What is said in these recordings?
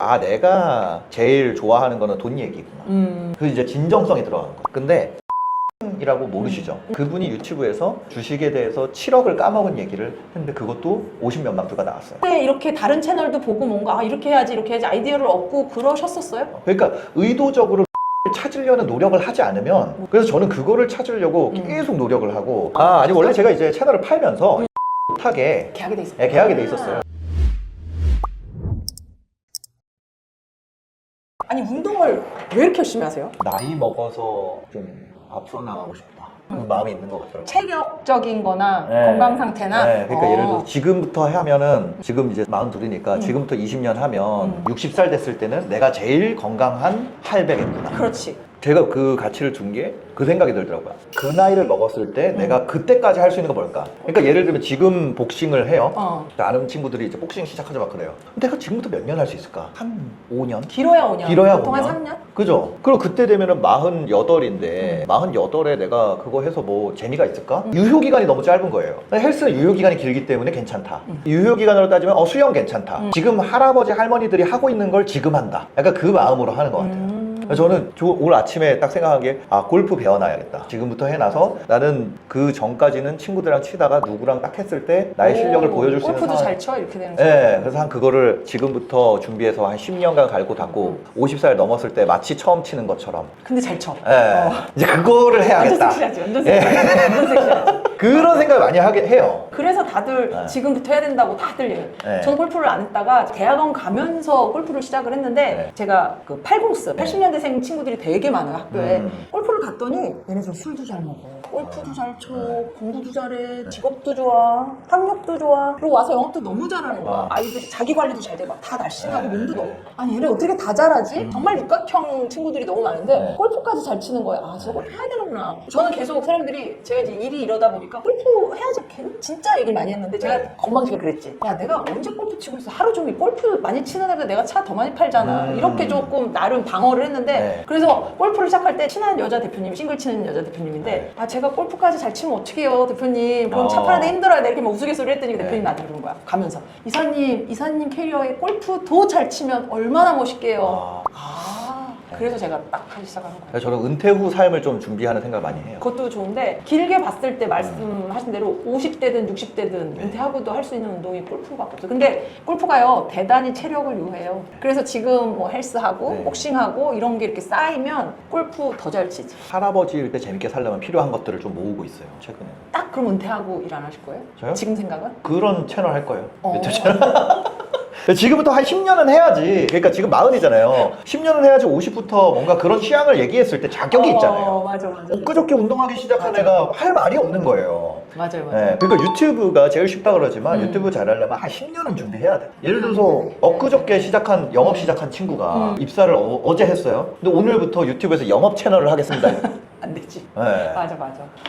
아, 내가 제일 좋아하는 거는 돈 얘기구나. 그 이제 진정성이 들어가는 거야. 근데 이라고 모르시죠? 그분이 유튜브에서 주식에 대해서 7억을 까먹은 얘기를 했는데 그것도 50몇만 뷰가 나왔어요. 근데 이렇게 다른 채널도 보고 뭔가 이렇게 해야지 아이디어를 얻고 그러셨었어요? 그러니까 의도적으로 찾으려는 노력을 하지 않으면, 그래서 저는 그거를 찾으려고 계속 노력을 하고, 아니 원래 제가 이제 채널을 팔면서 못하게 계약이 돼 있었어요. 계약이 돼 있었어요. 아니 운동을 왜 이렇게 열심히 하세요? 나이 먹어서 좀 앞으로 나가고 싶다, 그 마음이 있는 것 같더라고요. 체력적인 거나 네. 건강 상태나? 네, 그러니까 예를 들어서 지금부터 하면은, 지금 이제 42이니까 지금부터 20년 하면 60살 됐을 때는 내가 제일 건강한 할배겠구나. 그렇지. 제가 그 가치를 준 게 그 생각이 들더라고요. 그 나이를 먹었을 때 내가 그때까지 할 수 있는 거 뭘까? 그러니까 예를 들면 지금 복싱을 해요. 아는 친구들이 이제 복싱 시작하자 막 그래요. 내가 지금부터 몇 년 할 수 있을까? 한 5년? 길어야 5년. 길어야 보통 5년? 한 3년? 그죠? 그리고 그때 되면은 48인데 48에 내가 그거 해서 뭐 재미가 있을까? 유효기간이 너무 짧은 거예요. 헬스는 유효기간이 길기 때문에 괜찮다. 유효기간으로 따지면 수영 괜찮다. 지금 할아버지 할머니들이 하고 있는 걸 지금 한다. 약간 그 마음으로 하는 것 같아요. 저는 오늘 아침에 딱 생각한 게, 골프 배워놔야겠다. 지금부터 해놔서 나는 그 전까지는 친구들이랑 치다가 누구랑 딱 했을 때 나의 실력을 보여줄 수 있는 골프도 상황. 잘 쳐? 이렇게 되는 거죠? 네, 그래서 한 그거를 지금부터 준비해서 한 10년간 갈고 닦고 50살 넘었을 때 마치 처음 치는 것처럼. 근데 잘 쳐. 네, 이제 그거를 완전 해야겠다. 섹시하지. 완전 섹시하지. 완전 섹시하지. 그런 생각을 많이 하게 해요. 그래서 다들 지금부터 해야 된다고 다들 얘기해요. 네. 전 골프를 안 했다가 대학원 가면서 골프를 시작을 했는데 제가 그 80년대생 친구들이 되게 많아요, 학교에. 골프를 갔더니 얘네들 술도 잘 먹어, 골프도 잘 쳐, 공부도 잘해, 직업도 좋아, 학력도 좋아, 그리고 와서 영업도 너무 잘하는 거야. 아이들이 자기 관리도 잘 돼, 막 다 날씬하고 몸도 너무. 아니 얘네 어떻게 다 잘하지? 정말 육각형 친구들이 너무 많은데 골프까지 잘 치는 거야. 아, 저걸 해야 되는구나. 저는 계속 사람들이, 제가 이제 일이 이러다 보니까 골프 해야지, 진짜 얘기를 많이 했는데 제가 건방지게 그랬지. 야, 내가 언제 골프 치고 있어? 하루 종일 골프 많이 치는 애보다 내가 차 더 많이 팔잖아. 이렇게 조금 나름 방어를 했는데 그래서 골프를 시작할 때 친한 여자 대표님이, 싱글 치는 여자 대표님인데, 제가 골프까지 잘 치면 어떡해요 대표님, 그럼 차 파는데 힘들어요. 이렇게 막 우스갯소리 했더니 대표님이 나한테 그러는 거야, 가면서. 이사님 캐리어에 골프 더 잘 치면 얼마나 멋있게요. 그래서 제가 딱 하기 시작한 거예요. 저는 은퇴 후 삶을 좀 준비하는 생각을 많이 해요. 그것도 좋은데, 길게 봤을 때 말씀하신 대로 50대든 60대든 은퇴하고도 할 수 있는 운동이 골프밖에 없어요. 근데 골프가요, 대단히 체력을 요해요. 그래서 지금 뭐 헬스하고 복싱하고 이런 게 이렇게 쌓이면 골프 더 잘 치지. 할아버지일 때 재밌게 살려면 필요한 것들을 좀 모으고 있어요, 최근에. 딱 그럼 은퇴하고 일 안 하실 거예요? 저요? 지금 생각은? 그런 채널 할 거예요. 유튜브 채널. 지금부터 한 10년은 해야지. 그러니까 지금 40이잖아요. 10년은 해야지 50부터 뭔가 그런 취향을 얘기했을 때 자격이 있잖아요. 맞아. 엊그저께 운동하기 시작한 애가 할 말이 없는 거예요. 맞아요. 네, 그러니까 유튜브가 제일 쉽다 그러지만 유튜브 잘하려면 한 10년은 준비해야 돼. 예를 들어서 엊그저께 영업 시작한 친구가 입사를 어제 했어요. 근데 오늘부터 유튜브에서 영업 채널을 하겠습니다. 안 되지. 네. 맞아.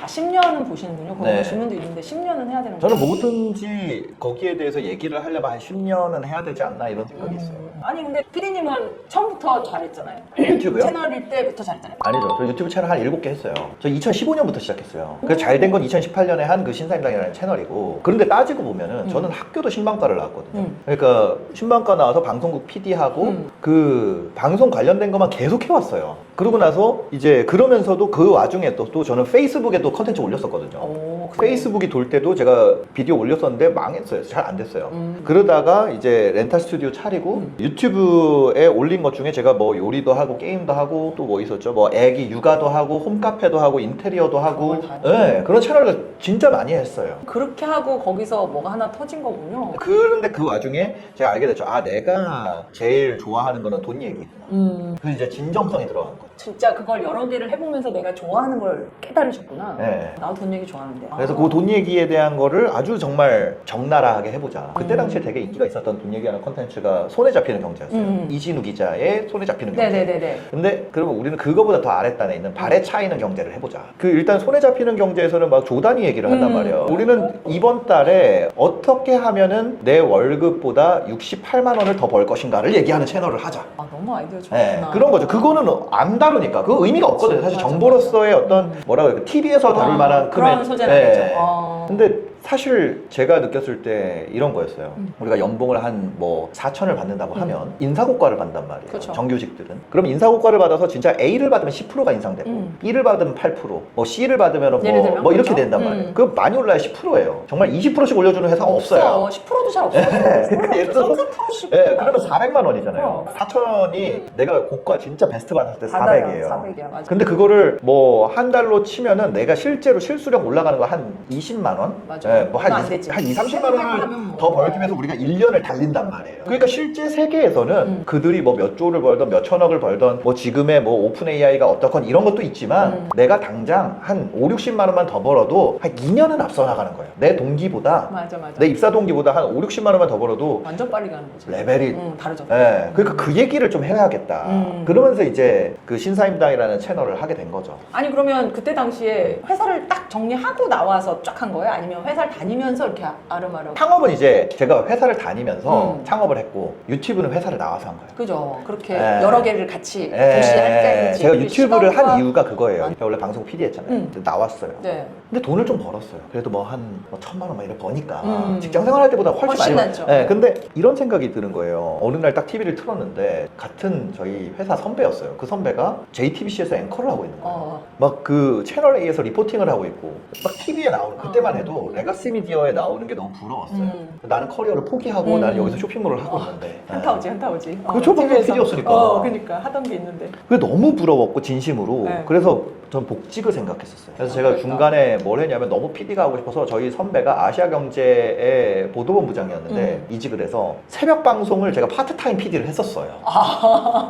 10년은 보시는군요. 그거 네. 질문도 있는데 10년은 해야 되는 거예요. 저는 뭐든지 거기에 대해서 얘기를 하려면 한 10년은 해야 되지 않나 이런 생각이 있어요. 아니 근데 피디님은 처음부터 잘했잖아요. 유튜브요? 채널일 때부터 잘했잖아요. 아니죠. 저 유튜브 채널 한 7개 했어요. 저 2015년부터 시작했어요. 그래서 잘 된 건 2018년에 한 그 신사임당이라는 채널이고, 그런데 따지고 보면은 저는 학교도 신방과를 나왔거든요. 그러니까 신방과 나와서 방송국 PD하고 그 방송 관련된 것만 계속 해왔어요. 그러고 나서 이제 그러면서도 그 와중에 또 저는 페이스북에 또 컨텐츠 올렸었거든요. 페이스북이 돌 때도 제가 비디오 올렸었는데 망했어요. 잘 안 됐어요. 그러다가 이제 렌탈 스튜디오 차리고 유튜브에 올린 것 중에 제가 뭐 요리도 하고 게임도 하고 또 뭐 있었죠? 뭐 애기 육아도 하고 홈카페도 하고 인테리어도 하고, 네, 그런 채널을 진짜 많이 했어요. 그렇게 하고 거기서 뭐가 하나 터진 거군요. 그런데 그 와중에 제가 알게 됐죠. 내가 제일 좋아하는 거는 돈 얘기. 그 이제 진정성이 들어간 거예요. 진짜 그걸 여러 개를 해보면서 내가 좋아하는 걸 깨달으셨구나. 네. 나도 돈 얘기 좋아하는데. 그래서 그 돈 얘기에 대한 거를 아주 정말 적나라하게 해보자. 그때 당시에 되게 인기가 있었던 돈 얘기하는 컨텐츠가 손에 잡히는 경제였어요. 이진우 기자의 손에 잡히는 경제. 네네네네. 근데 그러면 우리는 그거보다 더 아랫단에 있는 발에 차이는 경제를 해보자. 일단 손에 잡히는 경제에서는 막 조단위 얘기를 한단 말이에요. 우리는 이번 달에 어떻게 하면은 내 월급보다 68만 원을 더 벌 것인가를 얘기하는 채널을 하자. 너무 아이디어 좋구나. 네, 그런 거죠. 그거는 안 다루니까 그 의미가 없거든요. 사실 맞아. 정보로서의 어떤 뭐라고 해야 TV에서 다룰 만한 그런 소재는 아니죠. 근데 사실 제가 느꼈을 때 이런 거였어요. 우리가 연봉을 한 뭐 4천을 받는다고 하면 인사고과를 받는단 말이에요. 그쵸. 정규직들은. 그럼 인사고과를 받아서 진짜 A를 받으면 10%가 인상되고 B를 받으면 8%, 뭐 C를 받으면 예를 들면 뭐 이렇게 그렇죠? 된단 말이에요. 그럼 많이 올라야 10%예요. 정말 20%씩 올려주는 회사가 없어요. 10%도 잘 없어요. 그러니까 예를 들어서 3%씩. 네, 그러면 400만 원이잖아요. 4천원이 내가 고과 진짜 베스트 받았을 때 400이에요. 400이야, 맞아. 근데 그거를 뭐 한 달로 치면은 내가 실제로 실수령 올라가는 거 한 20만 원? 맞아. 뭐 그건 안 되지. 한 2, 30만 원을 더 벌기 위해서 우리가 1년을 달린단 말이에요. 그러니까 실제 세계에서는 그들이 뭐 몇 조를 벌던 몇 천억을 벌던 뭐 지금의 뭐 오픈 AI가 어떻건 이런 것도 있지만 내가 당장 한 5, 60만 원만 더 벌어도 한 2년은 앞서 나가는 거예요. 내 동기보다 맞아. 내 입사 동기보다 한 5, 60만 원만 더 벌어도 완전 빨리 가는 거지. 레벨이 다르죠. 예, 그러니까 그 얘기를 좀 해야겠다. 그러면서 이제 그 신사임당이라는 채널을 하게 된 거죠. 아니 그러면 그때 당시에 회사를 딱 정리하고 나와서 쫙 한 거예요? 아니면 회사를 다니면서 이렇게 아름아름? 창업은 이제 제가 회사를 다니면서 창업을 했고 유튜브는 회사를 나와서 한 거예요. 그죠. 그렇게 예. 여러 개를 같이 동시에 할 때. 제가 유튜브를 한 이유가 그거예요. 제가 원래 방송 PD 했잖아요. 근데 나왔어요. 네. 근데 돈을 좀 벌었어요. 그래도 뭐 한 1,000만 원 막 이렇게 버니까 직장 생활할 때보다 훨씬 많이 낫죠. 네, 근데 이런 생각이 드는 거예요. 어느 날 딱 TV를 틀었는데 같은 저희 회사 선배였어요. 그 선배가 JTBC에서 앵커를 하고 있는 거예요. 막 그 채널 A에서 리포팅을 하고 있고 막 TV에 나오는 그때만 해도 레가시 미디어에 나오는 게 너무 부러웠어요. 나는 커리어를 포기하고 나는 여기서 쇼핑몰을 하고 있는데 한타오지. 그 초반에 PD였으니까. 그러니까 하던 게 있는데. 그게 너무 부러웠고 진심으로. 네. 그래서 전 복직을 생각했었어요. 그래서 제가 그러니까. 중간에 뭘 했냐면 너무 PD가 하고 싶어서 저희 선배가 아시아경제의 보도본부장이었는데 이직을 해서 새벽 방송을 제가 파트타임 PD를 했었어요.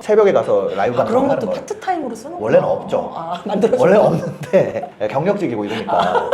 새벽에 가서 라이브 그런 방송을 하는 것도 거예요. 파트타임으로 쓰는 거야. 원래는 없죠. 만들어줬어. 원래 없는데 경력직이고 이러니까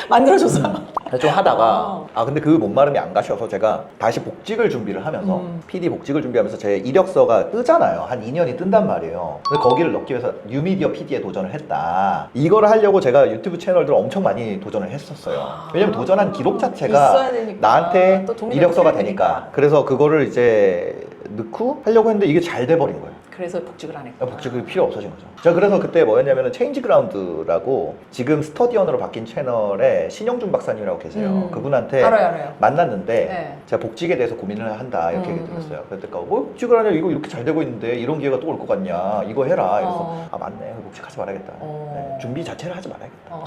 만들어줬어. 그래서 좀 하다가 근데 그 몸마름이 안 가셔서 제가 다시 복직을 준비를 하면서 PD 복직을 준비하면서 제 이력서가 뜨잖아요. 한 2년이 뜬단 말이에요. 근데 거기를 넣기 위해서 뉴미디어 PD에 도전을 했다. 이거를 하려고 제가 유튜브 채널들 엄청 많이 도전을 했었어요. 왜냐면 도전한 기록 있어야 자체가 되니까. 나한테 또 동의가 이력서가 있어야 되니까. 되니까. 그래서 그거를 이제 넣고 하려고 했는데 이게 잘 돼버린 거예요. 그래서 복직을 안 했고. 복직이 필요 없어진 거죠. 제가 그래서 그때 뭐였냐면은 체인지 그라운드라고 지금 스터디언으로 바뀐 채널에 신영준 박사님이라고 계세요. 그분한테 알아요. 만났는데 네. 제가 복직에 대해서 고민을 한다 이렇게 얘기 들었어요. 그랬더니 뭐 복직을 하냐 이거 이렇게 잘 되고 있는데 이런 기회가 또 올 것 같냐 이거 해라. 그래서 맞네 복직하지 말아야겠다. 네, 준비 자체를 하지 말아야겠다.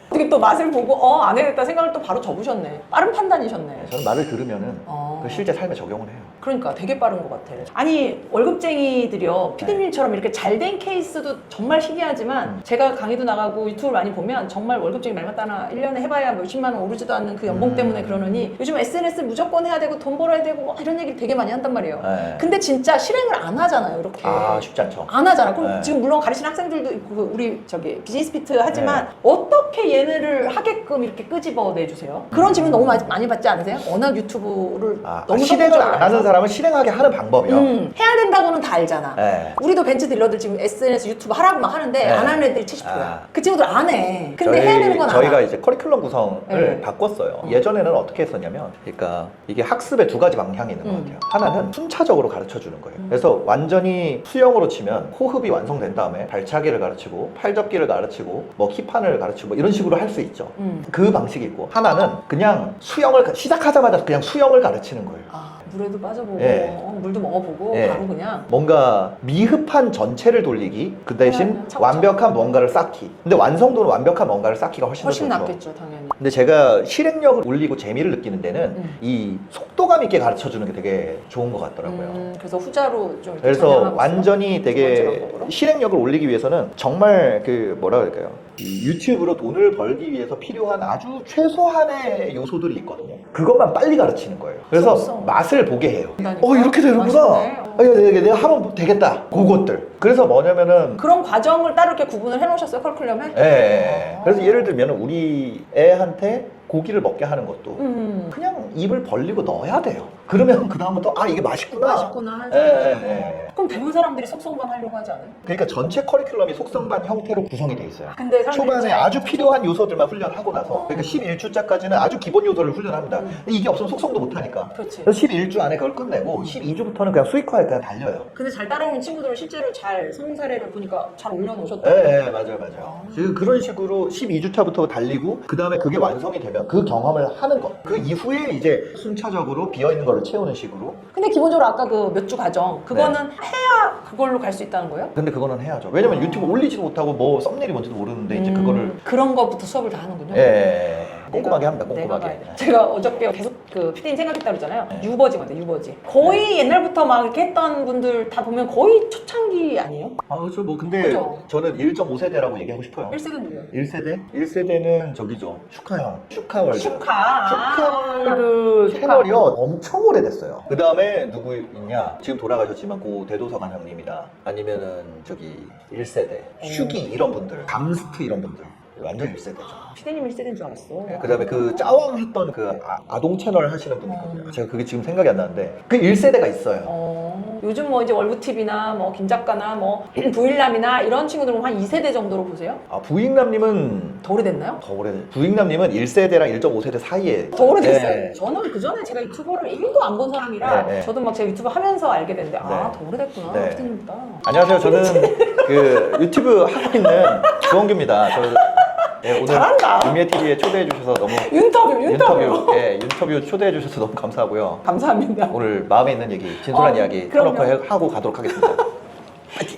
어떻게 또 맛을 보고 안 해야겠다 생각을 또 바로 접으셨네. 빠른 판단이셨네. 저는 말을 들으면은 그 실제 삶에 적용을 해요. 그러니까 되게 빠른 것 같아. 아니 월급쟁이들이요 피디님처럼 이렇게 잘된 케이스도 정말 신기하지만 제가 강의도 나가고 유튜브를 많이 보면 정말 월급쟁이 말 맞다나 1년에 해봐야 몇십만 원 오르지도 않는 그 연봉 때문에 그러느니 요즘 SNS 무조건 해야 되고 돈 벌어야 되고 막 이런 얘기를 되게 많이 한단 말이에요. 네. 근데 진짜 실행을 안 하잖아요 이렇게. 쉽지 않죠. 안 하잖아. 그럼 네. 지금 물론 가르치는 학생들도 있고 우리 저기 비즈니스 피트 하지만 어떻게 얘네를 하게끔 이렇게 끄집어 내주세요? 그런 질문 너무 많이 받지 않으세요? 워낙 유튜브를 너무 실행을 성공적으로 안 하는 해서. 사람은 실행하게 하는 방법이요. 해야 된다고는 다 알잖아. 네. 우리도 벤치 딜러들 지금 SNS 유튜브 하라고 막 하는데 네. 안 하는 애들이 70%야. 그 친구들 안 해. 근데 해야 되는 건 저희가 알아. 이제 커리큘럼 구성을 네. 바꿨어요. 예전에는 어떻게 했었냐면, 그러니까 이게 학습에 두 가지 방향이 있는 것 같아요. 하나는 순차적으로 가르쳐 주는 거예요. 그래서 완전히 수영으로 치면 호흡이 완성된 다음에 발차기를 가르치고 팔접기를 가르치고 뭐 키판을 가르치고 뭐 이런 식으로 할 수 있죠. 그 방식이 있고 하나는 그냥 수영을 시작하자마자 그냥 수영을 가르치는 거예요. 물에도 빠져보고 네. 물도 먹어보고 네. 바로 그냥 뭔가 미흡한 전체를 돌리기 그 대신 차곡차곡. 완벽한 뭔가를 쌓기. 근데 완성도는 완벽한 뭔가를 쌓기가 훨씬 더 훨씬 좋죠. 낫겠죠 당연히. 근데 제가 실행력을 올리고 재미를 느끼는 데는 이 속도감 있게 가르쳐 주는 게 되게 좋은 것 같더라고요. 그래서 후자로 좀 이렇게 그래서 전향하고 완전히 두 번째 되게 방법으로? 실행력을 올리기 위해서는 정말 그 뭐라 그럴까요? 이 유튜브로 돈을 벌기 위해서 필요한 아주 최소한의 요소들이 있거든요. 그것만 빨리 가르치는 거예요. 그래서 속성. 맛을 보게 해요. 그러니까. 이렇게 되는구나. 맛있네. 내가 하면 되겠다. 그것들. 그래서 뭐냐면은 그런 과정을 따로 이렇게 구분을 해놓으셨어요 커리큘럼에? 예. 그래서 예를 들면 우리 애한테 고기를 먹게 하는 것도 그냥 입을 벌리고 넣어야 돼요. 그러면 그 다음부터 이게 맛있구나. 맛있구나 하는 예. 그럼 대부분 사람들이 속성반 하려고 하지 않아요? 그러니까 전체 커리큘럼이 속성반 형태로 구성이 돼 있어요. 근데 사람들이 초반에 잘- 아주 필요한 요소들만 훈련하고 나서 그러니까 11주짜까지는 아주 기본 요소를 훈련합니다. 근데 이게 없으면 속성도 못하니까. 그렇지. 그래서 11주 안에 그걸 끝내고 12주부터는 그냥 수익화에 그냥 달려요. 근데 잘 따라오는 친구들은 실제로 잘 성공 사례를 보니까 잘 올려놓으셨다. 네, 맞아요. 지금 그런 식으로 12주차부터 달리고 그 다음에 그게 완성이 되면 되면 그 경험을 하는 것. 그 이후에 이제 순차적으로 비어있는 거를 채우는 식으로. 근데 기본적으로 아까 그 몇 주 과정 그거는 해야 그걸로 갈 수 있다는 거예요? 근데 그거는 해야죠. 왜냐면 유튜브 올리지도 못하고 뭐 썸네일이 뭔지도 모르는데 이제 그거를 그런 것부터 수업을 다 하는군요. 예, 꼼꼼하게 합니다. 꼼꼼하게. 제가 어저께 계속 그 PD님 생각했다 그러잖아요. 네. 유버지거든요, 유버지. 거의 옛날부터 막 이렇게 했던 분들 다 보면 거의 초창기 아니에요? 아, 그렇죠. 뭐 근데 그죠? 저는 1.5세대라고 얘기하고 싶어요. 1세대 누구예요? 1세대? 1세대는 저기죠. 슈카형. 슈카월드. 슈카. 슈카월드 채널이요. 엄청 오래됐어요. 그 다음에 누구 있냐? 지금 돌아가셨지만 고 대도서관 형님이다. 아니면은 저기 1세대. 슈기 이런 분들. 감스트 이런 분들. 완전 1세대죠. 피디님 1세대인 줄 알았어. 그 다음에 그 짜왕 했던 그 아동 채널 하시는 분이 있거든요. 제가 그게 지금 생각이 안 나는데 그 1세대가 있어요. 요즘 뭐 이제 월브TV나 뭐 김작가나 뭐 부일남이나 이런 친구들은 한 2세대 정도로 보세요? 아, 부익남님은 더 오래됐나요? 더 오래. 부익남님은 1세대랑 1.5세대 사이에. 더 오래됐어요. 네. 저는 그 전에 제가 유튜버를 1도 안 본 사람이라 네, 네. 저도 막 제가 유튜브 하면서 알게 됐는데 아, 네. 더 오래됐구나. 네. 피디님보다. 안녕하세요. 저는 그 유튜브 하고 있는 주원규입니다. 네, 오늘 잘한다. 유미애 TV에 초대해 주셔서 너무 윤터뷰. 인터뷰 초대해 주셔서 너무 감사하고요. 감사합니다. 오늘 마음에 있는 얘기, 진솔한 이야기 그럼요. 터놓고 하고 가도록 하겠습니다.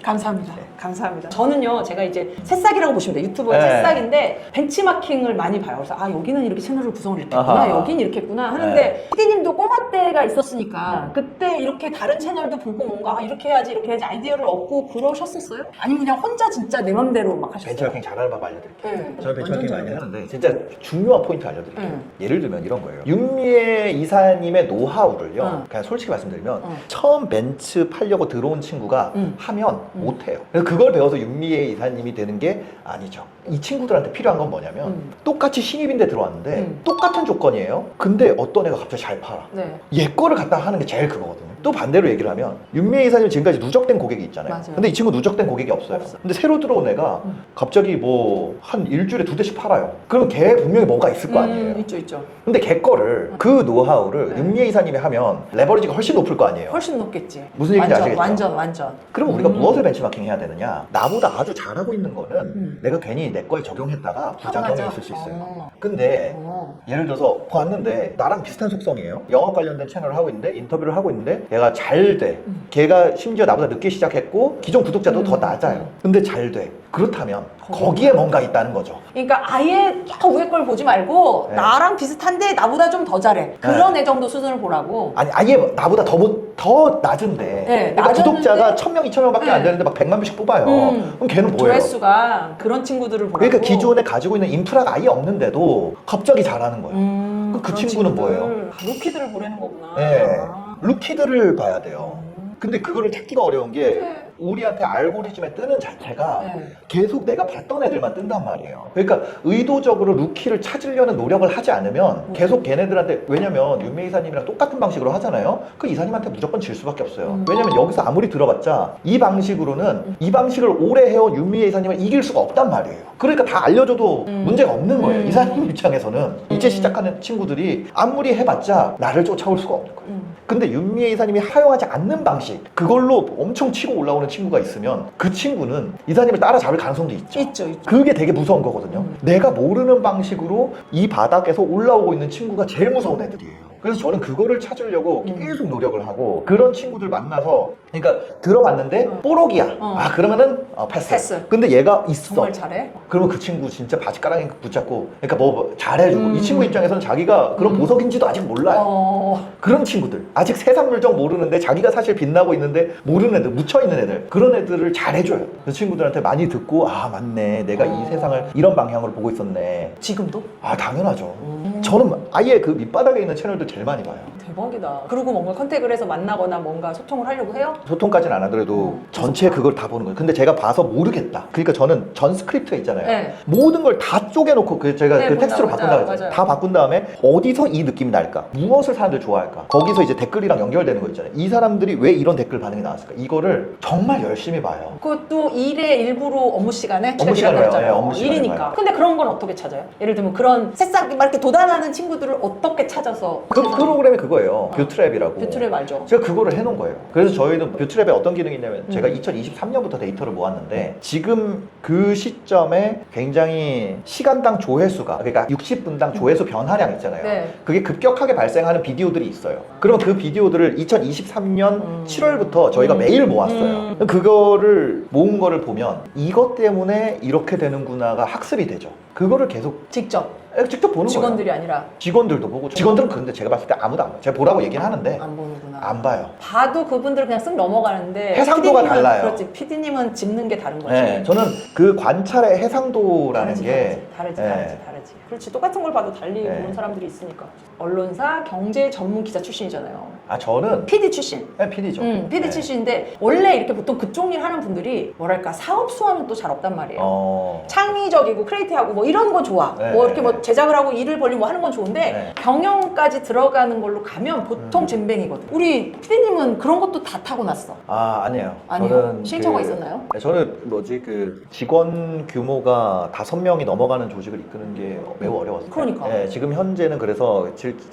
감사합니다. 감사합니다. 저는요, 제가 이제 새싹이라고 보시면 돼요. 유튜버의 네. 새싹인데 벤치마킹을 많이 봐요. 그래서 아, 여기는 이렇게 채널을 구성을 이렇게 했구나, 아하. 여긴 이렇게 했구나 하는데 피디님도 꼬마 때가 있었으니까 그때 이렇게 다른 채널도 보고 뭔가 아, 이렇게 해야지 아이디어를 얻고 그러셨었어요? 아니면 그냥 혼자 진짜 내 맘대로 막 하셨어요? 벤처마킹 잘하는 법 알려드릴게요. 네. 저는 벤처마킹 완전 많이 하는데 진짜 중요한 포인트 알려드릴게요. 네. 예를 들면 이런 거예요. 윤미애 이사님의 노하우를요. 그냥 솔직히 말씀드리면 처음 벤츠 팔려고 들어온 친구가 하면 못해요. 그래서 그걸 배워서 윤미애 이사님이 되는 게 아니죠. 이 친구들한테 필요한 건 뭐냐면 똑같이 신입인데 들어왔는데 똑같은 조건이에요. 근데 어떤 애가 갑자기 잘 팔아. 네. 얘 거를 갖다 하는 게 제일 그거거든요. 또 반대로 얘기를 하면 윤미애 이사님 지금까지 누적된 고객이 있잖아요. 맞아요. 근데 이 친구 누적된 고객이 없어요. 근데 새로 들어온 애가 갑자기 뭐 한 일주일에 2대씩 팔아요. 그럼 걔 분명히 뭐가 있을 거 아니에요. 있죠. 근데 걔 거를 그 노하우를 윤미애 이사님이 하면 레버리지가 훨씬 높을 거 아니에요. 훨씬 높겠지. 무슨 얘기인지 아시겠죠? 완전. 그럼 우리가 무엇을 벤치마킹 해야 되느냐? 나보다 아주 잘하고 있는 거는 내가 괜히 내 거에 적용했다가 부작용이 있을 수 있어요. 근데 예를 들어서 봤는데 나랑 비슷한 속성이에요. 영업 관련된 채널을 하고 있는데 인터뷰를 하고 있는데 얘가 잘 돼. 걔가 심지어 나보다 늦게 시작했고 기존 구독자도 더 낮아요. 근데 잘 돼. 그렇다면 거기에 뭔가 있다는 거죠. 그러니까 아예 저 위에 걸 보지 말고 네. 나랑 비슷한데 나보다 좀 더 잘해. 그런 애 정도 수준을 보라고. 아니 아예 나보다 더 낮은데 네, 그러니까 낮았는데- 구독자가 1000명, 2000명밖에 안 네. 되는데 막 100만 명씩 뽑아요. 그럼 걔는 뭐예요? 조회수가 그런 친구들을 보라고. 그러니까 기존에 가지고 있는 인프라가 아예 없는데도 갑자기 잘하는 거예요. 그 그런 친구는 친구들, 뭐예요? 루키들을 보라는 거구나. 네. 아. 루키들을 봐야 돼요. 근데 그거를 찾기가 어려운 게 우리한테 알고리즘에 뜨는 자체가 네. 계속 내가 봤던 애들만 뜬단 말이에요. 그러니까 의도적으로 루키를 찾으려는 노력을 하지 않으면 계속 걔네들한테, 왜냐면 윤미 이사님이랑 똑같은 방식으로 하잖아요. 그 이사님한테 무조건 질 수밖에 없어요. 왜냐면 여기서 아무리 들어봤자 이 방식으로는 이 방식을 오래 해온 윤미 이사님을 이길 수가 없단 말이에요. 그러니까 다 알려줘도 문제가 없는 거예요. 이사님 입장에서는 이제 시작하는 친구들이 아무리 해봤자 나를 쫓아올 수가 없는 거예요. 근데 윤미애 이사님이 하용하지 않는 방식, 그걸로 엄청 치고 올라오는 친구가 있으면 그 친구는 이사님을 따라잡을 가능성도 있죠. 있죠. 그게 되게 무서운 거거든요. 내가 모르는 방식으로 이 바닥에서 올라오고 있는 친구가 제일 무서운 애들이에요. 그래서 저는 그거를 찾으려고 계속 노력을 하고 그런 친구들 만나서, 그러니까 들어봤는데 뽀록이야. 아, 그러면은 패스. 근데 얘가 있어. 정말 잘해. 그러면 그 친구 진짜 바지가랑이 붙잡고, 그러니까 뭐 잘해주고, 이 친구 입장에서는 자기가 그런 보석인지도 아직 몰라요. 그런 친구들, 아직 세상 물정 모르는데 자기가 사실 빛나고 있는데 모르는 애들, 묻혀있는 애들, 그런 애들을 잘해줘요. 그 친구들한테 많이 듣고, 아 맞네, 내가 이 세상을 이런 방향으로 보고 있었네. 지금도? 아 당연하죠. 저는 아예 그 밑바닥에 있는 채널들 제일 많이 봐요. 대박이다. 그리고 뭔가 컨택을 해서 만나거나 뭔가 소통을 하려고 해요? 소통까지는 안 하더라도 전체 그걸 다 보는 거예요. 근데 제가 봐서 모르겠다. 그러니까 저는 전 스크립트 있잖아요. 네. 모든 걸 다 쪼개놓고 제가 네, 그 텍스트로 맞아요. 바꾼다고 맞아요. 했잖아요. 다 바꾼 다음에 어디서 이 느낌이 날까? 무엇을 사람들 좋아할까? 거기서 이제 댓글이랑 연결되는 거 있잖아요. 이 사람들이 왜 이런 댓글 반응이 나왔을까? 이거를 정말 열심히 봐요. 그것도 일의 일부로 업무 시간에? 업무 시간에 출연이라고 봐요. 네, 했잖아요. 업무 시간에 일이니까. 봐요. 근데 그런 건 어떻게 찾아요? 예를 들면 그런 새싹 막 이렇게 도단하는 친구들을 어떻게 찾아서? 그 프로그램이 그거예요. 뷰트랩이라고. 뷰트랩 알죠? 제가 그거를 해놓은 거예요. 그래서 저희는 저는 뷰트랩에 어떤 기능이 있냐면 제가 2023년부터 데이터를 모았는데 지금 그 시점에 굉장히 시간당 조회수가 그러니까 60분당 조회수 변화량 있잖아요. 네. 그게 급격하게 발생하는 비디오들이 있어요. 그러면 그 비디오들을 2023년 7월부터 저희가 매일 모았어요. 그거를 모은 거를 보면 이것 때문에 이렇게 되는구나가 학습이 되죠. 그거를 계속 직접 직접 보는 직원들이 거예요. 아니라 직원들도 보고 직원들은 근데 제가 봤을 때 아무도 안 봐요. 제가 보라고 얘기는 하는데 안 보는구나. 안 봐요. 봐도 그분들 그냥 쓱 넘어가는데 해상도가 PD님은 달라요. 그렇지. PD님은 짚는 게 다른 거지. 네, 저는 그 관찰의 해상도라는 게 다르지. 네. 그렇지. 똑같은 걸 봐도 달리 네. 보는 사람들이 있으니까. 언론사 경제 전문 기자 출신이잖아요. 아 저는 PD 출신. PD죠. PD 네. 출신인데 원래 이렇게 보통 그쪽 일 하는 분들이 뭐랄까 사업수와는 또 잘 없단 말이에요. 창의적이고 크리에이티브하고 뭐 이런 건 좋아. 네. 뭐 이렇게 뭐 제작을 하고 일을 벌리고 뭐 하는 건 좋은데 네. 경영까지 들어가는 걸로 가면 보통 젬뱅이거든. 우리 PD님은 그런 것도 다 타고났어. 아 아니에요. 아니요? 저는 시행착오가 있었나요? 네, 저는 그 직원 규모가 5명이 넘어가는 조직을 이끄는 게 매우 어려웠어요. 그러니까. 네, 지금 현재는 그래서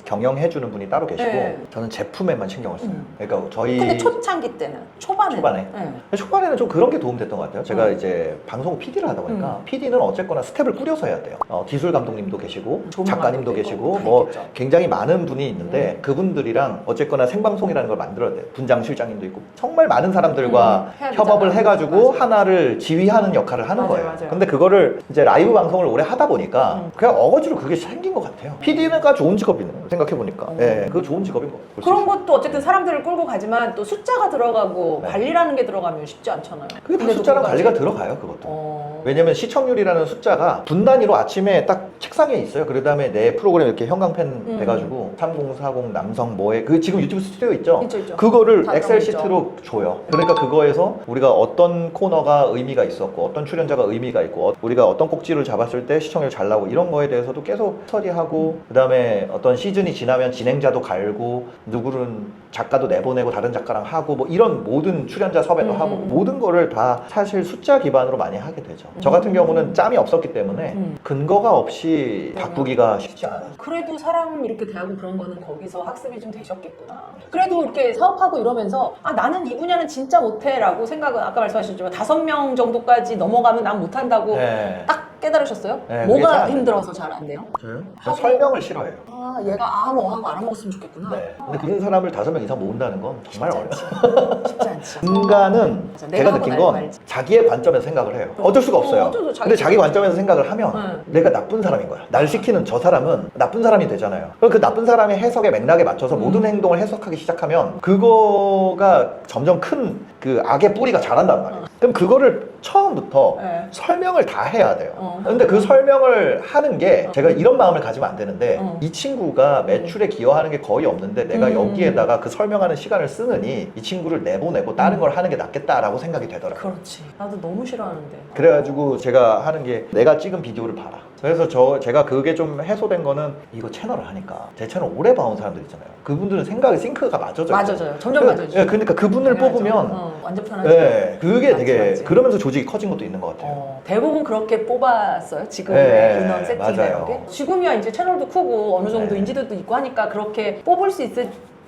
경영해주는 분이 따로 계시고 네. 저는 제품에만 신경을 써요. 그러니까 저희 근데 초창기 때는 초반에. 네. 초반에는 좀 그런 게 도움됐던 것 같아요. 제가 이제 방송국 PD를 하다 보니까 PD는 어쨌거나 스텝을 꾸려서 해야 돼요. 기술 감독님도 계시고 조명 작가님도 감독도 계시고 있고 뭐 다 있겠죠. 굉장히 많은 분이 있는데 그분들이랑 어쨌거나 생방송이라는 걸 만들어야 돼요. 분장 실장님도 있고 정말 많은 사람들과 해야 협업을 되잖아. 해가지고 맞아요. 하나를 지휘하는 역할을 하는 맞아요, 거예요. 맞아요. 근데 그거를 이제 라이브 방송을 오래 하다 보니까 그냥 어거지로 그게 생긴 것 같아요. PD가 좋은 직업이네요. 생각해보니까. 예, 그거 좋은 직업인 것 같아요. 그런 것도 어쨌든 사람들을 끌고 가지만 또 숫자가 들어가고 네. 관리라는 게 들어가면 쉽지 않잖아요. 그게 다 근데도 숫자랑 그거까지. 관리가 들어가요, 그것도. 어... 왜냐면 시청률이라는 숫자가 분 단위로 아침에 딱 책상에 있어요. 그 다음에 내 프로그램 이렇게 형광펜 돼가지고 3040 남성 뭐에 그 지금 유튜브 스튜디오 있죠? 있죠. 그거를 다 엑셀 적어있죠. 시트로 줘요. 그러니까 그거에서 우리가 어떤 코너가 의미가 있었고 어떤 출연자가 의미가 있고 우리가 어떤 꼭지를 잡았을 때 시청률 잘 나오고 이런 거에 대해서도 계속 처리하고 그 다음에 어떤 시즌이 지나면 진행자도 갈고 누구는 작가도 내보내고 다른 작가랑 하고 뭐 이런 모든 출연자 섭외도 하고 모든 거를 다 사실 숫자 기반으로 많이 하게 되죠. 저 같은 경우는 짬이 없었기 때문에 근거가 없이 바꾸기가 쉽지 않아요. 그래도 사람 이렇게 대하고 그런 거는 거기서 학습이 좀 되셨겠구나. 그래도 이렇게 사업하고 이러면서 아 나는 이 분야는 진짜 못해 라고 생각은 아까 말씀하셨지만 5명 정도까지 넘어가면 난 못한다고 네. 딱 깨달으셨어요? 네, 그게 뭐가 잘안 돼요. 힘들어서 잘 안 돼요? 저요? 저 설명을 싫어해요. 아 얘가 뭐 하고 안 먹었으면 좋겠구나. 네. 근데 그런 사람을 5명 이상 모은다는 건 정말 어려워요. 쉽지 않지. 인간은 맞아. 제가 내가 하고 느낀 날 건 말지. 자기의 관점에서 생각을 해요. 어쩔 수가 없어요. 어쩔 수- 근데 자기 관점에서 생각을 하면 내가 나쁜 사람인 거야. 날 시키는 저 사람은 나쁜 사람이 되잖아요. 그럼 그 나쁜 사람의 해석의 맥락에 맞춰서 모든 행동을 해석하기 시작하면 그거가 점점 큰 그 악의 뿌리가 자란단 말이에요. 그럼 그거를 처음부터 네. 설명을 다 해야 돼요. 근데 그 설명을 하는 게 제가 이런 마음을 가지면 안 되는데 이 친구가 매출에 기여하는 게 거의 없는데 내가 여기에다가 그 설명하는 시간을 쓰느니 이 친구를 내보내고 다른 걸 하는 게 낫겠다라고 생각이 되더라고요. 그렇지. 나도 너무 싫어하는데. 그래가지고 제가 하는 게 내가 찍은 비디오를 봐라. 그래서 제가 그게 좀 해소된 거는 이거 채널을 하니까 제 채널 오래 봐온 사람들 있잖아요. 그분들은 생각이 싱크가 맞아져요. 맞아져요. 점점 맞아져요. 예, 그러니까 그분을 당연하죠. 뽑으면 완전 편하지. 예, 그게 맞지, 되게 맞지. 그러면서 조직이 커진 것도 있는 것 같아요. 대부분 그렇게 뽑았어요. 지금의 네, 인원 세팅이나 맞아요. 이런 게. 지금이야 이제 채널도 크고 어느 정도 네. 인지도도 있고 하니까 그렇게 뽑을 수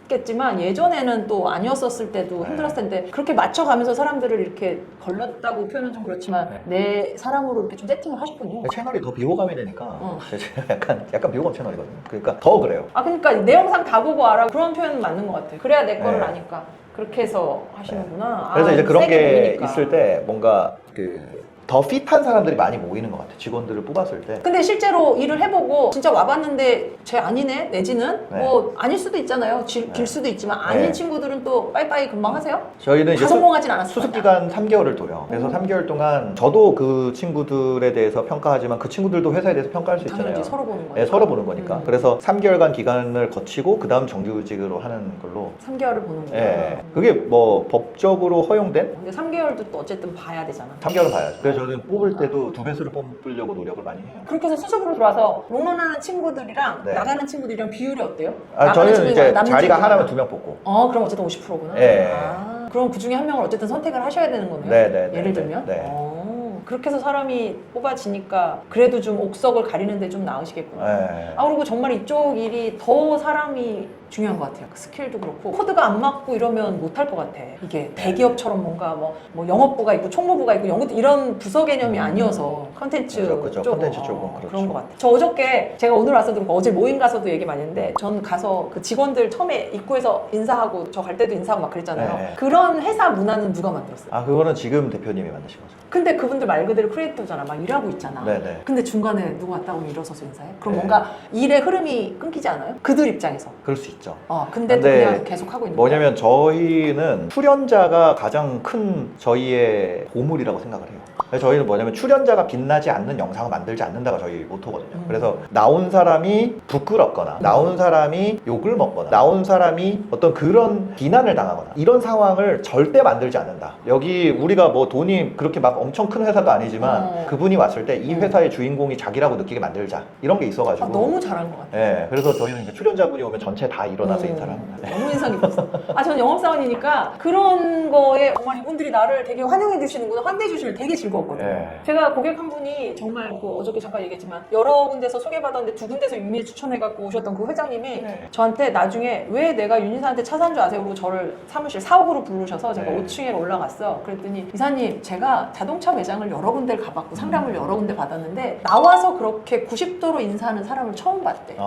있겠지만 예전에는 또 아니었었을 때도 네. 힘들었을 텐데 그렇게 맞춰가면서 사람들을 이렇게 걸렀다고 표현은 좀 그렇지만 내 사람으로 이렇게 좀 세팅을 하셨군요. 채널이 더 비호감이 되니까 제가 약간 비호감 채널이거든요. 그러니까 더 그래요. 아 그러니까 내 영상 다 보고 알아. 그런 표현은 맞는 것 같아요. 그래야 내 거를 네. 아니까. 그렇게 해서 하시는구나. 그래서 아, 이제 그런 세게 게 보이니까. 있을 때 뭔가 더 핏한 사람들이 많이 모이는 것 같아요. 직원들을 뽑았을 때. 근데 실제로 일을 해보고 진짜 와봤는데 쟤 아니네 내지는 네. 뭐 아닐 수도 있잖아요. 길 수도 있지만 아닌 네. 친구들은 또 빠이빠이 금방 하세요? 저희는 이제 다 성공하진 않았을 수습 거야. 기간 3개월을 둬요. 그래서 3개월 동안 저도 그 친구들에 대해서 평가하지만 그 친구들도 회사에 대해서 평가할 수 있잖아요. 당연히 서로 보는 거니까. 네, 서로 보는 거니까. 그래서 3개월간 기간을 거치고 그 다음 정규직으로 하는 걸로. 3개월을 보는 거야. 예. 그게 뭐 법적으로 허용된? 근데 3개월도 또 어쨌든 봐야 되잖아. 3개월은 봐야죠. 그래서 저는 뽑을 때도 2배수를 뽑으려고 노력을 많이 해요. 그렇게 해서 수습으로 들어와서 롱런하는 친구들이랑 네. 나가는 친구들이랑 비율이 어때요? 아, 나가는 저는 친구들이랑 이제 남는 자리가 친구들이랑. 하나면 2명 뽑고. 그럼 어쨌든 50%구나. 예. 아, 그럼 그 중에 한 명을 어쨌든 선택을 하셔야 되는 거네요. 네, 네, 네, 예를 네, 들면. 네. 그렇게 해서 사람이 뽑아지니까 그래도 좀 옥석을 가리는데 좀 나으시겠구나. 예. 아 그리고 정말 이쪽 일이 더 사람이 중요한 것 같아요. 그 스킬도 그렇고 코드가 안 맞고 이러면 못할 것 같아. 이게 대기업처럼 뭔가 뭐 영업부가 있고 총무부가 있고 이런 부서 개념이 아니어서 컨텐츠 그렇죠. 쪽은 콘텐츠 쪽은 그렇죠. 그런 것 같아. 저 어저께 제가 오늘 와서도 그렇고 어제 모임 가서도 얘기 많이 했는데 전 가서 그 직원들 처음에 입구에서 인사하고 저 갈 때도 인사하고 막 그랬잖아요. 네. 그런 회사 문화는 누가 만들었어요? 아 그거는 지금 대표님이 만드신 거죠. 근데 그분들 말 그대로 크리에이터잖아. 막 일하고 있잖아. 네네. 근데 중간에 누구 왔다 오면 일어서서 인사해? 그럼 네. 뭔가 일의 흐름이 끊기지 않아요? 그들 입장에서. 그럴 수 있죠. 근데 근데 그냥 계속 하고 있는 뭐냐면 저희는 출연자가 가장 큰 저희의 보물이라고 생각을 해요. 그래서 저희는 뭐냐면 출연자가 빛나지 않는 영상을 만들지 않는다가 저희 모토거든요. 그래서 나온 사람이 부끄럽거나 나온 사람이 욕을 먹거나 나온 사람이 어떤 그런 비난을 당하거나 이런 상황을 절대 만들지 않는다. 여기 우리가 뭐 돈이 그렇게 막 엄청 큰 회사도 아니지만 그분이 왔을 때 이 회사의 주인공이 자기라고 느끼게 만들자. 이런 게 있어가지고 너무 잘한 것 같아요. 네, 그래서 저희는 이제 출연자분이 오면 전체 다 일어나서 인사를 합니다. 네. 너무 인상 깊었어. 전 영업사원이니까 그런 거에 정말 이분들이 나를 되게 환영해 주시는구나, 환대해 주시는 되게 즐거웠거든요. 네. 제가 고객 한 분이 정말 어저께 잠깐 얘기했지만 여러 군데서 소개받았는데 두 군데서 윤희 추천해갖고 오셨던 그 회장님이 저한테 나중에 왜 내가 윤희사한테 차 산 줄 아세요? 그리고 저를 사무실 사옥으로 부르셔서 제가 5층에 올라갔어. 그랬더니 이사님 제가 자동차 매장을 여러 군데를 가봤고 상담을 여러 군데 받았는데 나와서 그렇게 90도로 인사하는 사람을 처음 봤대.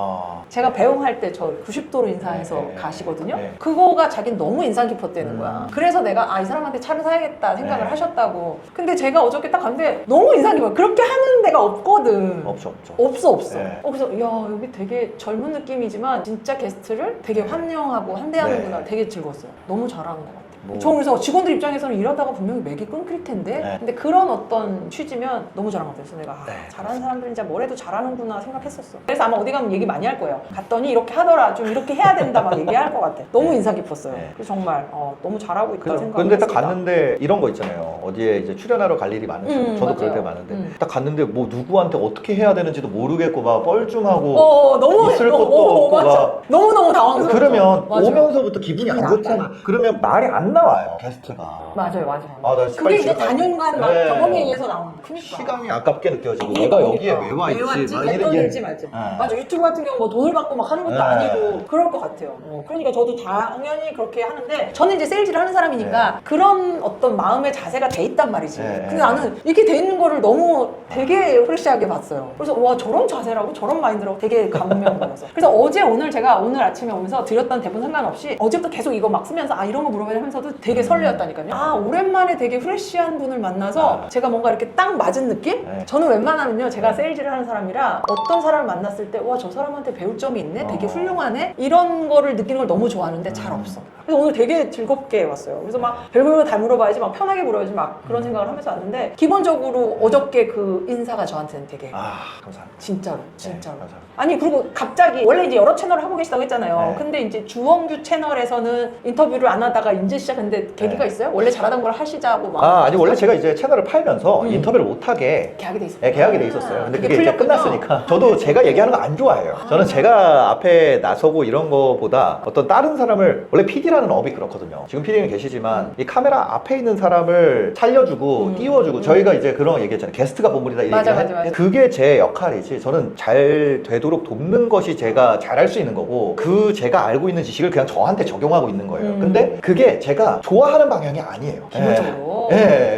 제가 배웅할 때 저 90도로 인사해서 가시거든요. 그거가 자기는 너무 인상 깊었다는 거야. 그래서 내가 이 사람한테 차를 사야겠다 생각을 하셨다고. 근데 제가 어저께 딱 갔는데 너무 인상 깊어요. 그렇게 하는 데가 없거든. 없어. 없어. 네. 그래서 야 여기 되게 젊은 느낌이지만 진짜 게스트를 되게 환영하고 환대하는구나. 되게 즐거웠어요. 너무 잘하는 것 같아요. 저 그래서 직원들 입장에서는 일하다가 분명히 맥이 끊길 텐데 근데 그런 어떤 취지면 너무 잘한 것 같아요. 그래서 내가 잘하는 사람들은 진짜 뭘 해도 잘하는구나 생각했었어. 그래서 아마 어디 가면 얘기 많이 할 거예요. 갔더니 이렇게 하더라. 좀 이렇게 해야 된다 막 얘기할 것 같아. 너무 인상 깊었어요. 그래서 정말 너무 잘하고 있다 생각했습니다. 근데 딱 갔는데 이런 거 있잖아요. 어디에 이제 출연하러 갈 일이 많으시고 저도 그럴 때 많은데 딱 갔는데 뭐 누구한테 어떻게 해야 되는지도 모르겠고 막 뻘쭘하고 너무 있을 것도 없고 막 너무 당황스럽죠. 그러면 맞아요. 오면서부터 기분이 안 좋잖아. 그러면 말이 안 나와요 게스트가. 맞아요. 나 그게 이제 단연간 막 네. 경험에 의해서 나오는 거니까. 시간이 아깝게 느껴지고 내가 여기에 왜 와 있지? 막 돈 들지 말지. 맞아. 유튜브 같은 경우 뭐 돈을 받고 막 하는 것도 아니고 그럴 것 같아요. 그러니까 저도 당연히 그렇게 하는데 저는 이제 세일즈를 하는 사람이니까 그런 어떤 마음의 자세가 돼 있단 말이지. 근데 나는 이렇게 돼 있는 거를 너무 되게 프레시하게 봤어요. 그래서 와 저런 자세라고 저런 마인드라고 되게 감명 받았어. 그래서 제가 오늘 아침에 오면서 드렸던 대본 상관없이 어제부터 계속 이거 막 쓰면서 이런 거 물어봐야 하면서도 되게 설레었다니까요. 오랜만에 되게 프레시한 분을 만나서 제가 뭔가 이렇게 딱 맞은 느낌? 저는 웬만하면요 제가 세일즈를 하는 사람이라 어떤 사람을 만났을 때 와 저 사람한테 배울 점이 있네? 되게 훌륭하네? 이런 거를 느끼는 걸 너무 좋아하는데 잘 없어. 그래서 오늘 되게 즐겁게 왔어요. 그래서 막 별걸 다 물어봐야지 막 편하게 물어야지 막 그런 생각을 하면서 왔는데 기본적으로 어저께 그 인사가 저한테는 되게 감사합니다. 진짜로 감사합니다. 아니 그리고 갑자기 원래 이제 여러 채널을 하고 계시다고 했잖아요. 네. 근데 이제 주원규 채널에서는 인터뷰를 안 하다가 이제 시작했는데 계기가 있어요? 원래 잘하던 걸 하시자고 막 아니 원래 제가 이제 채널을 팔면서 인터뷰를 못하게 계약이 돼 있었어요. 계약이 돼 있었어요. 근데 그게 이제 풀렸군요. 끝났으니까 저도 제가 얘기하는 거 안 좋아해요. 저는 제가 앞에 나서고 이런 거보다 어떤 다른 사람을 원래 PD라는 업이 그렇거든요. 지금 PD는 계시지만 이 카메라 앞에 있는 사람을 살려주고 띄워주고 저희가 이제 그런 거 얘기했잖아요. 게스트가 본물이다 이 맞아. 얘기를 그게 제 역할이지. 저는 잘 되도록 돕는 것이 제가 잘할 수 있는 거고 그 제가 알고 있는 지식을 그냥 저한테 적용하고 있는 거예요. 근데 그게 제가 좋아하는 방향이 아니에요. 기본적으로.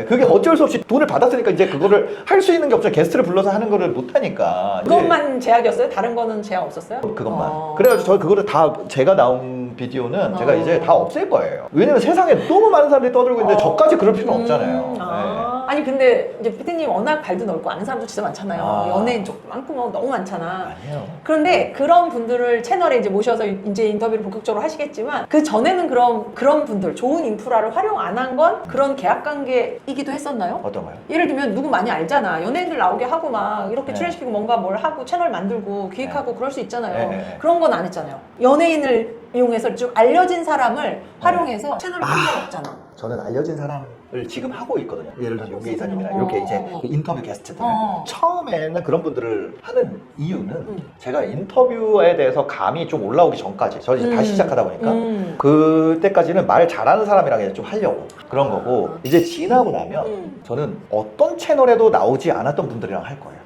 그게 어쩔 수 없이 돈을 받았으니까 이제 그거를 할 수 있는 게 없어요. 게스트를 불러서 하는 거를 못 하니까. 그것만 제약이었어요? 다른 거는 제약 없었어요? 그것만. 그래가지고 저 그거를 다 제가 나온 비디오는 제가 이제 다 없앨 거예요. 왜냐면 세상에 너무 많은 사람들이 떠들고 있는데 저까지 그럴 필요는 없잖아요. 아니 근데 이제 피디님 워낙 발도 넓고 아는 사람도 진짜 많잖아요. 연예인 쪽도 많고 뭐 너무 많잖아. 아니에요. 그런데 그런 분들을 채널에 이제 모셔서 이제 인터뷰를 본격적으로 하시겠지만 그 전에는 그런 분들 좋은 인프라를 활용 안 한 건 그런 계약 관계이기도 했었나요? 어떤 거요? 예를 들면 누구 많이 알잖아. 연예인들 나오게 하고 막 이렇게 출연시키고 뭔가 뭘 하고 채널 만들고 기획하고 그럴 수 있잖아요. 그런 건 안 했잖아요. 연예인을 이용해서 쭉 알려진 사람을 활용해서 채널을 큰 건 없잖아. 저는 알려진 사람을 지금 하고 있거든요. 예를 들어 윤계 이사님이나 그렇군요. 이렇게 이제 그 인터뷰 게스트들. 어. 처음에는 그런 분들을 하는 이유는 제가 인터뷰에 대해서 감이 좀 올라오기 전까지, 저 이제 다시 시작하다 보니까 그때까지는 말 잘하는 사람이랑 이제 좀 하려고 그런 거고, 이제 지나고 나면 저는 어떤 채널에도 나오지 않았던 분들이랑 할 거예요.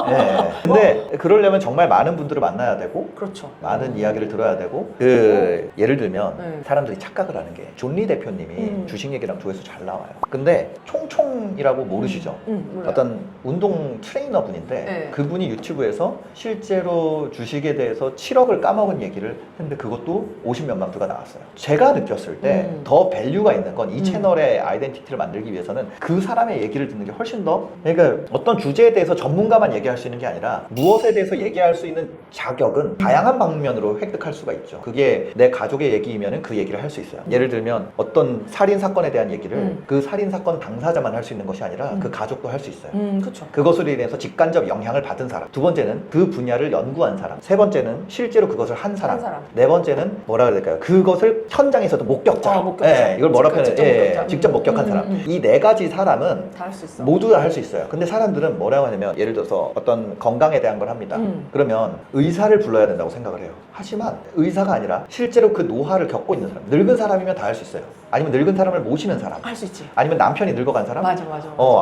네. 근데 그러려면 정말 많은 분들을 만나야 되고, 그렇죠. 많은 이야기를 들어야 되고, 예를 들면 네. 사람들이 착각을 하는 게 존 리 대표님이 주식 얘기랑 조회수 잘 나와요. 근데 총총이라고 모르시죠? 몰라요. 어떤 운동 트레이너 분인데 네. 그분이 유튜브에서 실제로 주식에 대해서 7억을 까먹은 얘기를 했는데 그것도 50몇만 뷰가 나왔어요. 제가 느꼈을 때 더 밸류가 있는 건 이 채널의 아이덴티티를 만들기 위해서는 그 사람의 얘기를 듣는 게 훨씬 더, 그러니까 어떤 주제에 대해서 전문가만 얘기할 수 있는 게 아니라 무엇에 대해서 얘기할 수 있는 자격은 다양한 방면으로 획득할 수가 있죠. 그게 내 가족의 얘기이면 그 얘기를 할 수 있어요. 예를 들면 어떤 살인 사건에 대한 얘기를 그 살인 사건 당사자만 할 수 있는 것이 아니라 그 가족도 할 수 있어요. 그렇죠. 그것으로 인해서 직간접 영향을 받은 사람, 두 번째는 그 분야를 연구한 사람, 세 번째는 실제로 그것을 한 사람, 네 번째는 뭐라 그래야 될까요? 그것을 현장에서도 목격자. 목격자. 이걸 뭐라 표현해요? 직접 목격자. 직접 목격한 사람. 이 네 가지 사람은 다 할 수 있어. 모두 다 할 수 있어요. 근데 사람들은 뭐라고 하냐면, 예를 들어서 어떤 건강에 대한 걸 합니다. 그러면 의사를 불러야 된다고 생각을 해요. 하지만 의사가 아니라 실제로 그 노화를 겪고 있는 사람, 늙은 사람이면 다 할 수 있어요. 아니면 늙은 사람을 모시는 사람, 할 수 있지. 아니면 남편이 늙어간 사람, 맞아.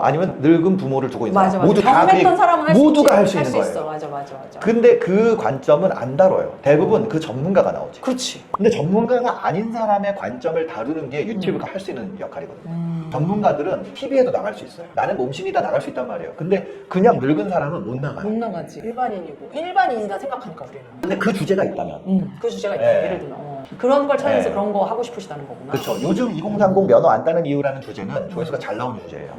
아니면 늙은 부모를 두고 있는 맞아. 사람, 모두 다 경험했던 사람은 할 수 있지. 모두가 할 수 있는 할 수 거예요. 있어. 맞아. 근데 그 관점은 안 다뤄요. 대부분 그 전문가가 나오지. 그렇지. 근데 전문가가 아닌 사람의 관점을 다루는 게 유튜브가 할 수 있는 역할이거든요. 전문가들은 TV에도 나갈 수 있어요. 나는 몸신이다 나갈 수 있단 말이에요. 근데 그냥 늙은 사람은 못 나가요. 못 나가지. 일반인이다 생각하니까 우리는. 근데 그 주제가 있다면. 그 주제가 있다. 네. 예를 들면 그런 걸 찾아서 네. 그런 거 하고 싶으시다는 거구나. 그렇죠. 요즘 2030 면허 안 따는 이유라는 주제는 조회수가 잘 나오는 주제예요.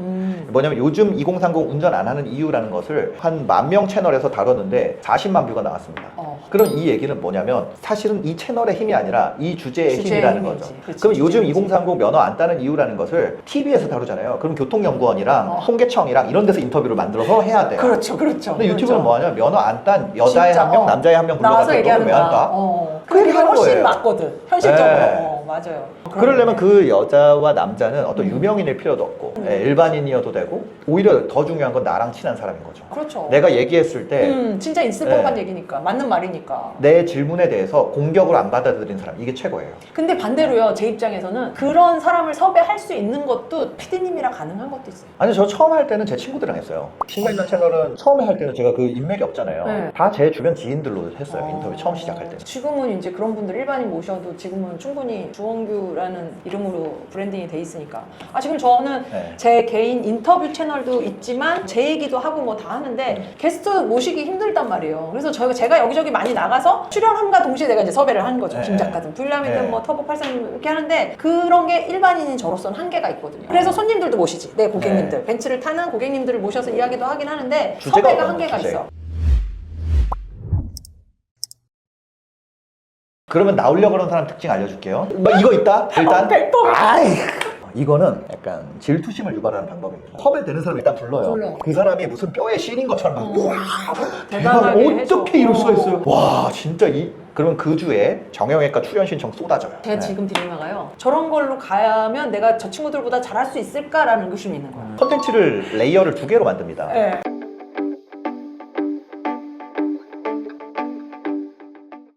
뭐냐면 요즘 2030 운전 안 하는 이유라는 것을 한 10,000명 채널에서 다뤘는데 40만 뷰가 나왔습니다. 그럼 이 얘기는 뭐냐면 사실은 이 채널의 힘이 아니라 이 주제의 힘이라는 힘이지. 거죠. 그치, 그럼 요즘 주제의 2030 면허 안 따는 이유라는 것을 TV에서 다루잖아요. 그럼 교통연구원이랑 통계청이랑 이런 데서 인터뷰를 만들어서 해야 돼요. 그렇죠. 근데 유튜브는 뭐 하냐? 면허 안 딴 여자애 진짜, 한 명, 남자애 한 명 나와서 불러가지고 얘기하는 왜안 거야. 따? 그 얘기가 하는 훨씬 거예요. 맞거든. 현실적으로. 네. 맞아요. 그러려면 그 여자와 남자는 어떤 유명인일 필요도 없고 일반인이어도 되고, 오히려 더 중요한 건 나랑 친한 사람인 거죠. 그렇죠. 내가 얘기했을 때 진짜 있을 법한 얘기니까. 맞는 말이니까. 내 질문에 대해서 공격으로 안 받아들인 사람, 이게 최고예요. 근데 반대로요. 제 입장에서는 그런 사람을 섭외할 수 있는 것도 PD님이랑 가능한 것도 있어요. 아니, 저 처음 할 때는 제 친구들이랑 했어요. 신발단 채널은 처음에 할 때는 제가 그 인맥이 없잖아요. 네. 다 제 주변 지인들로 했어요. 인터뷰 처음 시작할 때는. 지금은 이제 그런 분들 일반인 모셔도 지금은 충분히 주원규라는 이름으로 브랜딩이 돼 있으니까. 지금 저는 네. 제 개인 인터뷰 채널도 있지만 제 얘기도 하고 뭐 다 하는데 게스트 모시기 힘들단 말이에요. 그래서 제가 여기저기 많이 나가서 출연함과 동시에 내가 이제 섭외를 하는 거죠. 네. 김 작가든 불량이든 네. 뭐 터보 83 이렇게 하는데 그런 게 일반인인 저로서는 한계가 있거든요. 그래서 손님들도 모시지. 내 고객님들. 벤츠를 타는 고객님들을 모셔서 이야기도 하긴 하는데 주제가 섭외가 어떤 한계가 주제? 있어. 그러면 나오려고 하는 사람 특징 알려줄게요. 뭐 이거 있다? 일단 100%. 이거는 약간 질투심을 유발하는 방법입니다. 섭외되는 사람 일단 불러요. 불러. 그 사람이 무슨 뼈에 시린 것처럼 막 우와, 대단하게 내가 해줘. 어떻게 이럴 수가 있어요? 와, 진짜 그러면 그 주에 정형외과 출연 신청 쏟아져요. 제가 네. 지금 딜레마가요. 저런 걸로 가면 내가 저 친구들보다 잘할 수 있을까라는 의심이 있는 거야. 컨텐츠를 레이어를 2개로 만듭니다. 네.